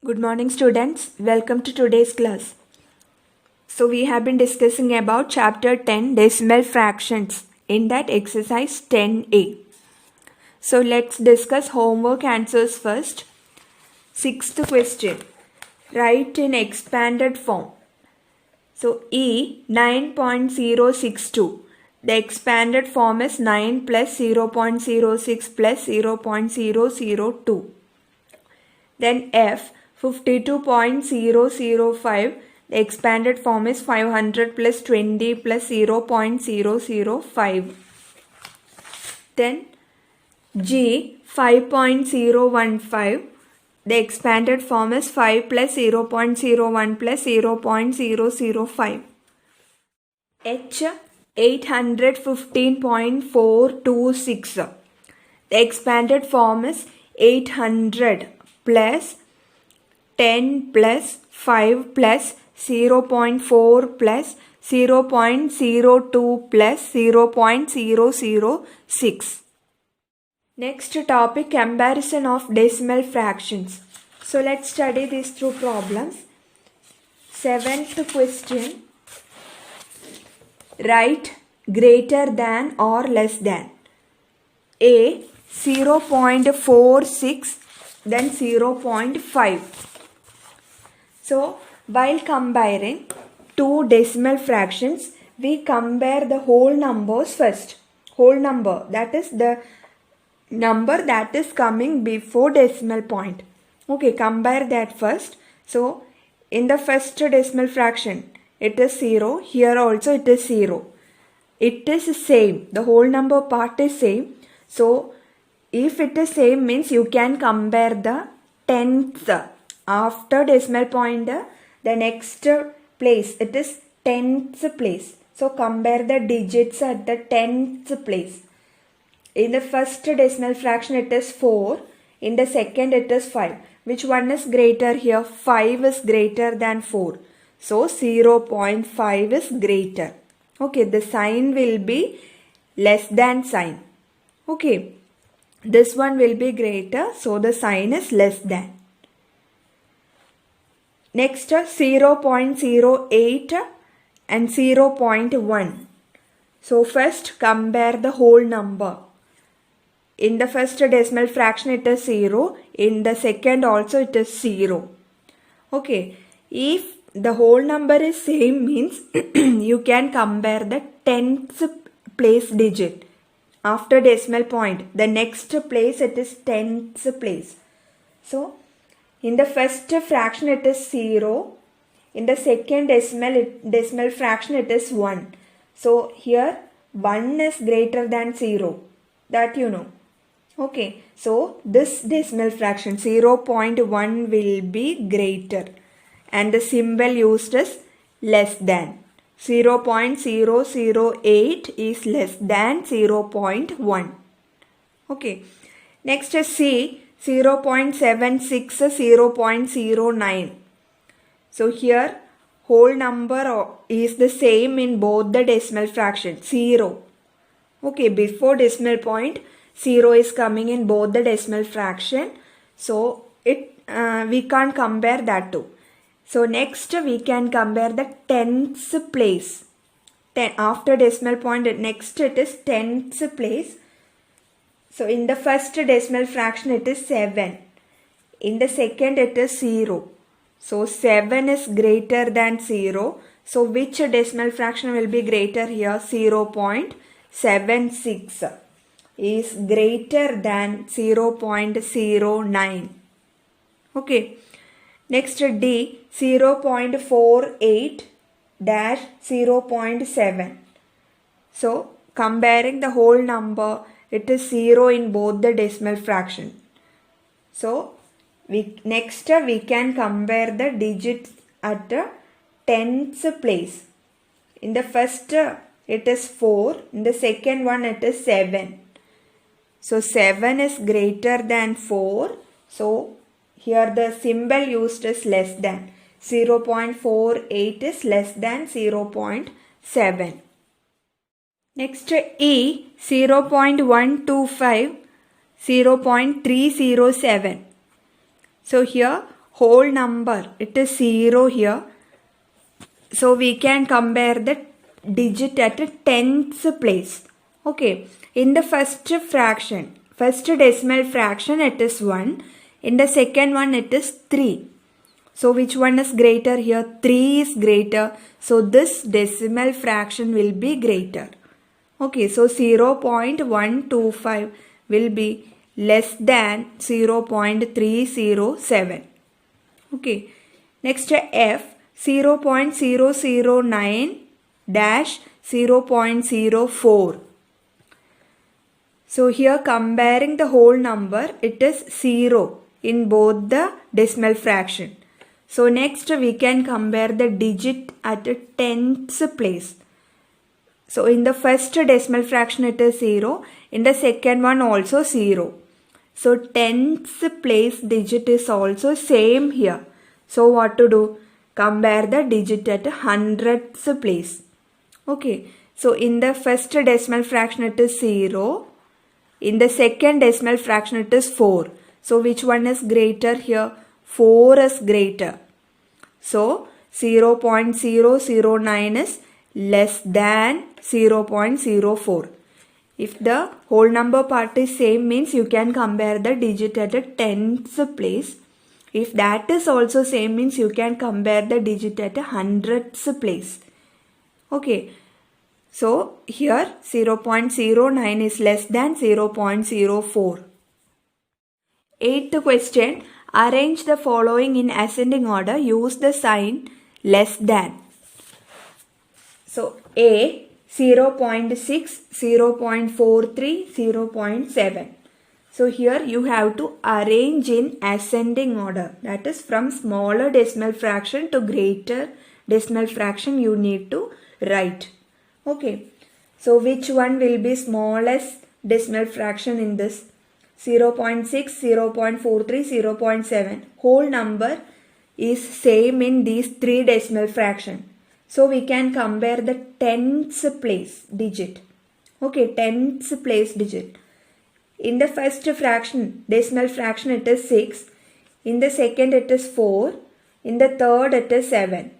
Good morning students, welcome to today's class. So we have been discussing about chapter 10 decimal fractions in that exercise 10a. So let's discuss homework answers first. Sixth question, write in expanded form. So E 9.062, the expanded form is 9 plus 0.06 plus 0.002. Then F 52.005, the expanded form is 500 plus 20 plus 0.005. Then G 5.015, the expanded form is 5 plus 0.01 plus 0.005. H 815.426, the expanded form is 800 plus 10 plus 5 plus 0.4 plus 0.02 plus 0.006. Next topic, comparison of decimal fractions. So let's study this through problems. Seventh question, write greater than or less than. A 0.46, then 0.5. So while comparing two decimal fractions, we compare the whole numbers first. Whole number, that is the number that is coming before decimal point. Okay, compare that first. So in the first decimal fraction, it is 0. Here also it is 0. It is same. The whole number part is same. So if it is same means you can compare the tenths. After decimal point, the next place, it is tenths place. So compare the digits at the tenths place. In the first decimal fraction, it is 4. In the second, it is 5. Which one is greater here? 5 is greater than 4. So 0.5 is greater. Okay, the sign will be less than sign. Okay, this one will be greater. So the sign is less than. Next, 0.08 and 0.1. So first compare the whole number. In the first decimal fraction it is 0. In the second also it is 0. Okay. If the whole number is same means you can compare the tenths place digit. After decimal point, the next place it is tenths place. So in the first fraction it is 0. In the second decimal fraction it is 1. So here 1 is greater than 0. That you know. Okay. So this decimal fraction 0.1 will be greater. And the symbol used is less than. 0.008 is less than 0.1. Okay. Next is C. 0.76, 0.09. So here whole number is the same in both the decimal fractions. 0. Okay, before decimal point 0 is coming in both the decimal fraction. So we can't compare that too. So next we can compare the tenths place. After decimal point, next it is tenths place. So in the first decimal fraction it is 7. In the second it is 0. So 7 is greater than 0. So which decimal fraction will be greater here? 0.76 is greater than 0.09. Okay. Next D 0.48 dash 0.7. So comparing the whole number, it is 0 in both the decimal fraction. So next we can compare the digits at the tenths place. In the first it is 4. In the second one it is 7. So 7 is greater than 4. So here the symbol used is less than. 0.48 is less than 0.7. Next E 0.125, 0.307. So here whole number, it is 0 here. So we can compare the digit at a tenths place. Okay, in the first fraction, first decimal fraction, it is 1. In the second one, it is 3. So which one is greater here? 3 is greater. So this decimal fraction will be greater. Okay, so 0.125 will be less than 0.307. Okay, next F, 0.009 dash 0.04. So here comparing the whole number, it is 0 in both the decimal fraction. So next we can compare the digit at a tenths place. So in the first decimal fraction it is 0. In the second one also 0. So tenths place digit is also same here. So what to do? Compare the digit at hundredths place. Okay. So in the first decimal fraction it is 0. In the second decimal fraction it is 4. So which one is greater here? 4 is greater. So 0.009 is less than 0.04. If the whole number part is same, means you can compare the digit at a tenths place. If that is also same, means you can compare the digit at a hundredths place. Okay. So here 0.09 is less than 0.04. Eighth question. Arrange the following in ascending order. Use the sign less than. So A, 0.6, 0.43, 0.7. So here you have to arrange in ascending order. That is from smaller decimal fraction to greater decimal fraction you need to write. Okay. So which one will be smallest decimal fraction in this? 0.6, 0.43, 0.7. Whole number is same in these three decimal fraction. So we can compare the tenths place digit. Okay, tenths place digit. In the first fraction, decimal fraction, it is 6. In the second it is 4. In the third it is 7.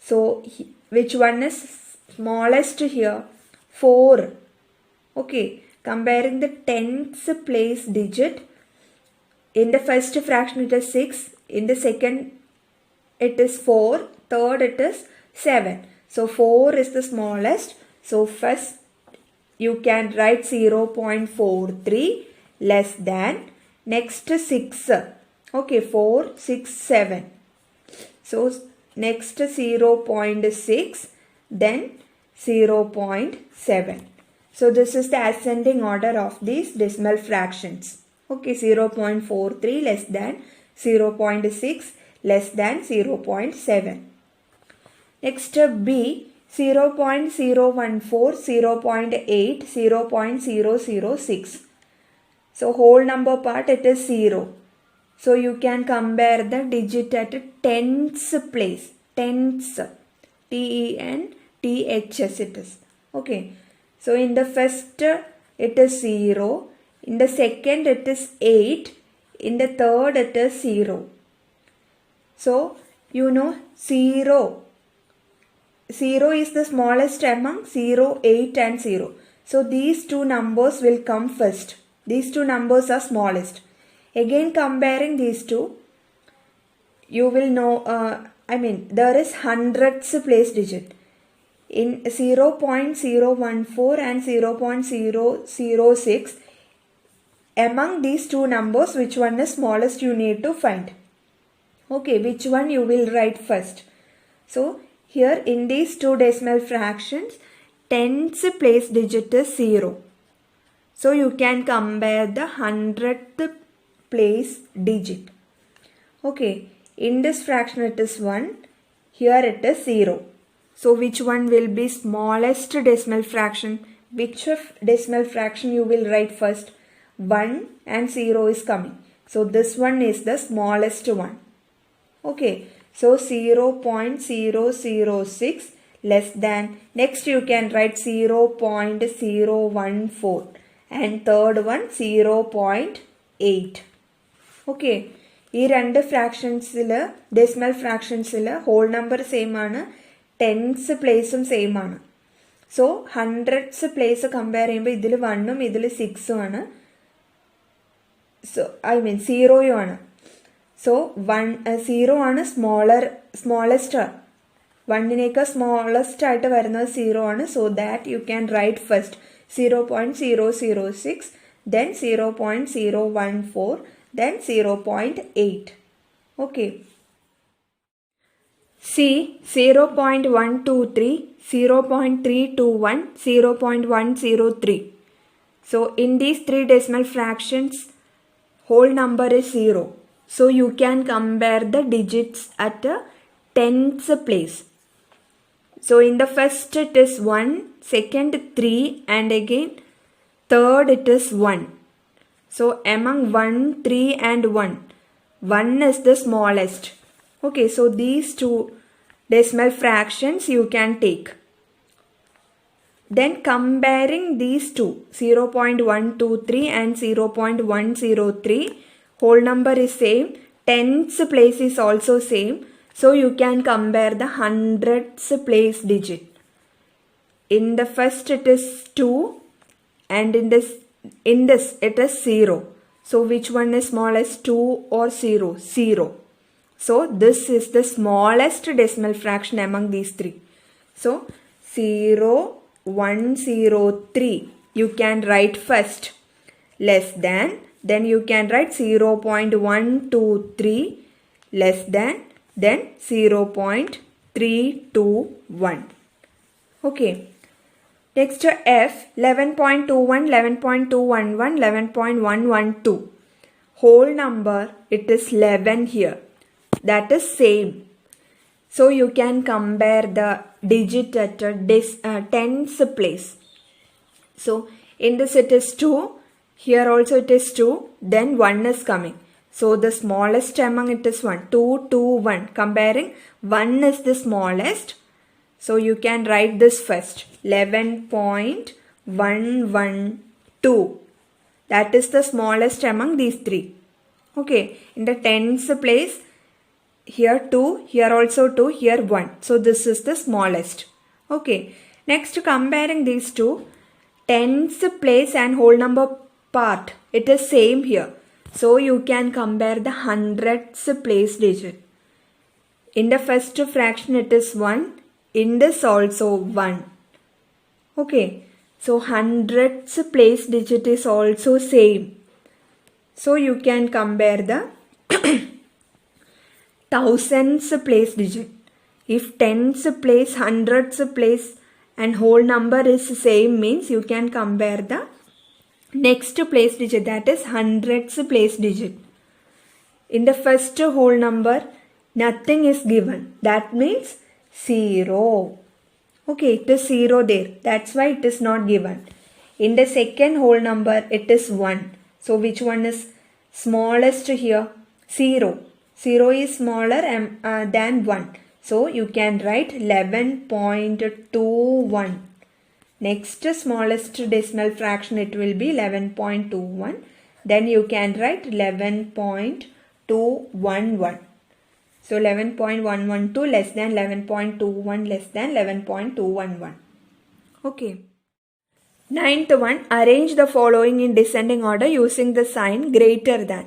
So which one is smallest here? 4. Okay. Comparing the tenths place digit, in the first fraction it is 6, in the second it is 4, third it is 7. So 4 is the smallest. So first you can write 0.43 less than, next 6. Okay, 4, 6, 7. So next 0.6, then 0.7. So this is the ascending order of these decimal fractions. Okay, 0.43 less than, 0.6 less than 0.7. Next B, 0.014, 0.8, 0.006. So whole number part it is 0. So you can compare the digit at a tenths place. Tenths. T-E-N-T-H-S it is. Okay. So in the first it is 0. In the second it is 8. In the third it is 0. So you know 0. 0 is the smallest among 0, 8 and 0. So these two numbers will come first. These two numbers are smallest. Again comparing these two, you will know, there is hundredths place digit. In 0.014 and 0.006, among these two numbers, which one is smallest you need to find. Okay, which one you will write first. So here in these two decimal fractions, tenths place digit is 0. So you can compare the hundredth place digit. Okay, in this fraction it is 1. Here it is 0. So which one will be smallest decimal fraction? Which decimal fraction you will write first? 1 and 0 is coming. So this one is the smallest one. Okay. So 0.006 less than. Next you can write 0.014 and third one 0.8. Okay. ഈ രണ്ട് ഫ്രാക്ഷൻസിൽ decimal ഫ്രാക്ഷൻസിൽ whole number same ആണ്, tense പ്ലേസും same ആണ്. So hundreds place compare ചെയ്യുമ്പോൾ ഇതിൽ 1ഉം ഇതിൽ 6ഉം ആണ്. So സീറോയും ആണ്. So 0 ആണ് സ്മോളസ്റ്റ്. 1നേക്കാൾ സ്മോളസ്റ്റ് ആയിട്ട് വരുന്നത് 0 ആണ്. So that you can write first 0.006, then 0.014, then 0.8. Okay. C 0.123, 0.321, 0.103. So in these three decimal fractions, whole number is 0. So you can compare the digits at a tens place. So in the first it is 1, second 3, and again third it is 1. So among 1, 3 and 1 is the smallest. Okay, so these two decimal fractions you can take. Then comparing these two, 0.123 and 0.103, whole number is same, tens place is also same. So you can compare the hundreds place digit. In the first it is 2 and in this it is 0. So which one is smallest, 2 or 0? 0. So this is the smallest decimal fraction among these three. So 0.103 you can write first, less than, then you can write 0.123 less than, then 0.321. Okay. Next F 11.21, 11.211, 11.112. Whole number it is 11 here. That is same. So you can compare the digit at a tens place. So in this it is 2. Here also it is 2. Then 1 is coming. So the smallest among it is 1. 2, 2, 1. Comparing 1 is the smallest. So you can write this first. 11.112. That is the smallest among these three. Okay. In the tens place, here 2, here also 2, here 1. So this is the smallest. Okay. Next, comparing these two, tens place and whole number part, it is same here. So you can compare the hundreds place digit. In the first fraction it is 1. In this also 1. Okay. So hundreds place digit is also same. So you can compare the thousands place digit. If tens place, hundreds place and whole number is same, means you can compare the next place digit, that is hundreds place digit. In the first whole number nothing is given, that means 0. Okay, it is 0 there, that's why it is not given. In the second whole number it is 1. So which one is smallest here? 0. 0 is smaller than 1. So you can write 11.21. Next smallest decimal fraction it will be 11.21. Then you can write 11.211. So 11.112 less than 11.21 less than 11.211. Okay. Ninth one, arrange the following in descending order using the sign greater than.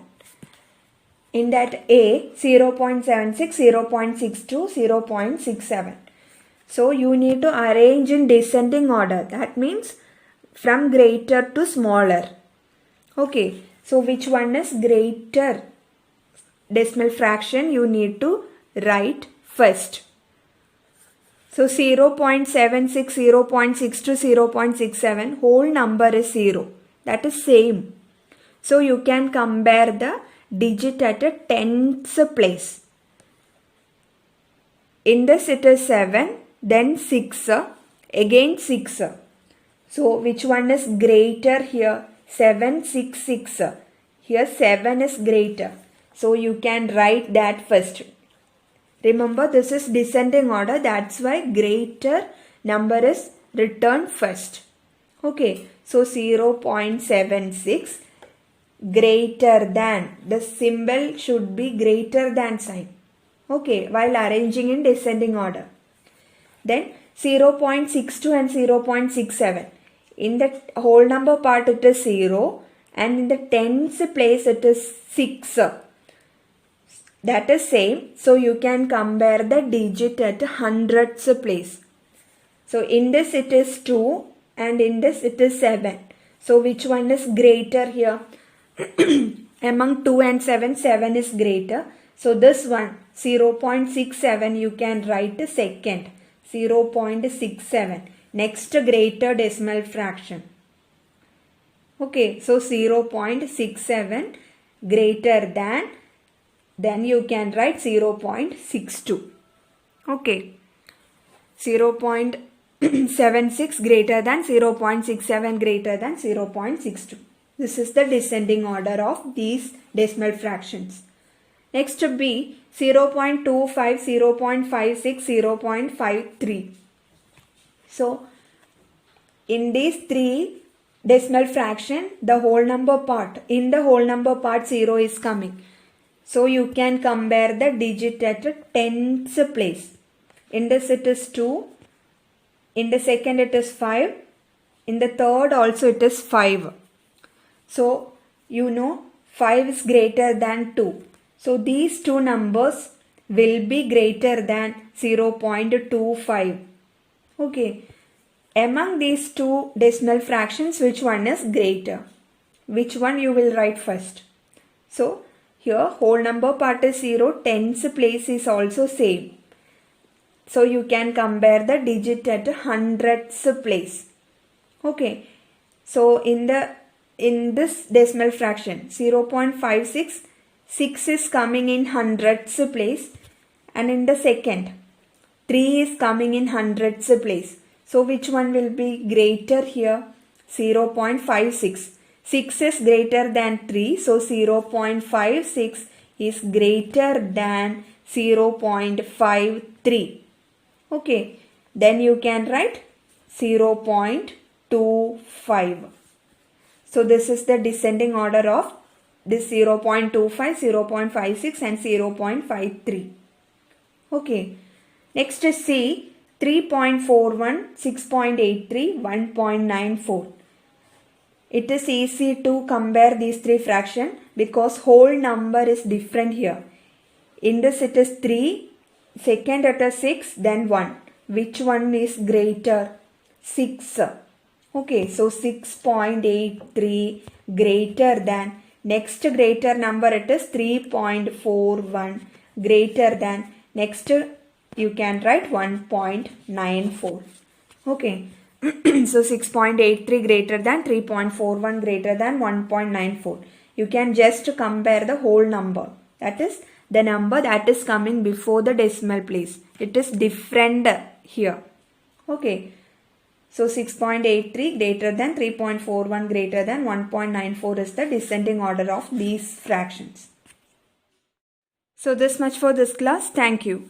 In that A, 0.76, 0.62, 0.67. So you need to arrange in descending order. That means from greater to smaller. Okay. So which one is greater decimal fraction you need to write first. So 0.76, 0.62, 0.67, whole number is 0. That is same. So you can compare the digit at a tens place. In this it is 7, then 6, again 6. So which one is greater here? 7, 6, 6. Here 7 is greater. So you can write that first. Remember, this is descending order. That's why greater number is written first. Okay. So 0.76. greater than. The symbol should be greater than sign. Okay, while arranging in descending order. Then 0.62 and 0.67. In the whole number part it is 0 and in the tens place it is 6. That is same. So you can compare the digit at hundredths place. So in this it is 2 and in this it is 7. So which one is greater here? Among 2 and 7, 7 is greater. So this one 0.67 you can write second. 0.67. Next greater decimal fraction. Okay, so 0.67 greater than, then you can write 0.62. Okay, 0.76 greater than, 0.67 greater than 0.62. This is the descending order of these decimal fractions. Next B, 0.25, 0.56, 0.53. So, in these three decimal fraction, the whole number part, in the whole number part 0 is coming. So, you can compare the digit at a tens place. In this it is 2, in the second it is 5, in the third also it is 5. So, you know 5 is greater than 2. So, these two numbers will be greater than 0.25. Okay. Among these two decimal fractions, which one is greater? Which one you will write first? So, here whole number part is 0, tens place is also same. So, you can compare the digit at hundredths place. Okay. So, in this decimal fraction 0.56, 6 is coming in hundredths place, and in the second 3 is coming in hundredths place. So which one will be greater here? 0.56. 6 is greater than 3. So 0.56 is greater than 0.53. Okay. Then you can write 0.25. So this is the descending order of this 0.25, 0.56 and 0.53. Okay. Next is C, 3.41, 6.83, 1.94. It is easy to compare these three fractions because whole number is different here. In this it is 3, second it is 6, then 1. Which one is greater? 6. Okay, so 6.83 greater than, next greater number it is 3.41 greater than, next you can write 1.94. Okay, so 6.83 greater than, 3.41 greater than, 1.94. You can just compare the whole number. That is the number that is coming before the decimal place. It is different here. Okay. So 6.83 greater than, 3.41 greater than, 1.94 is the descending order of these fractions. So this much for this class. Thank you.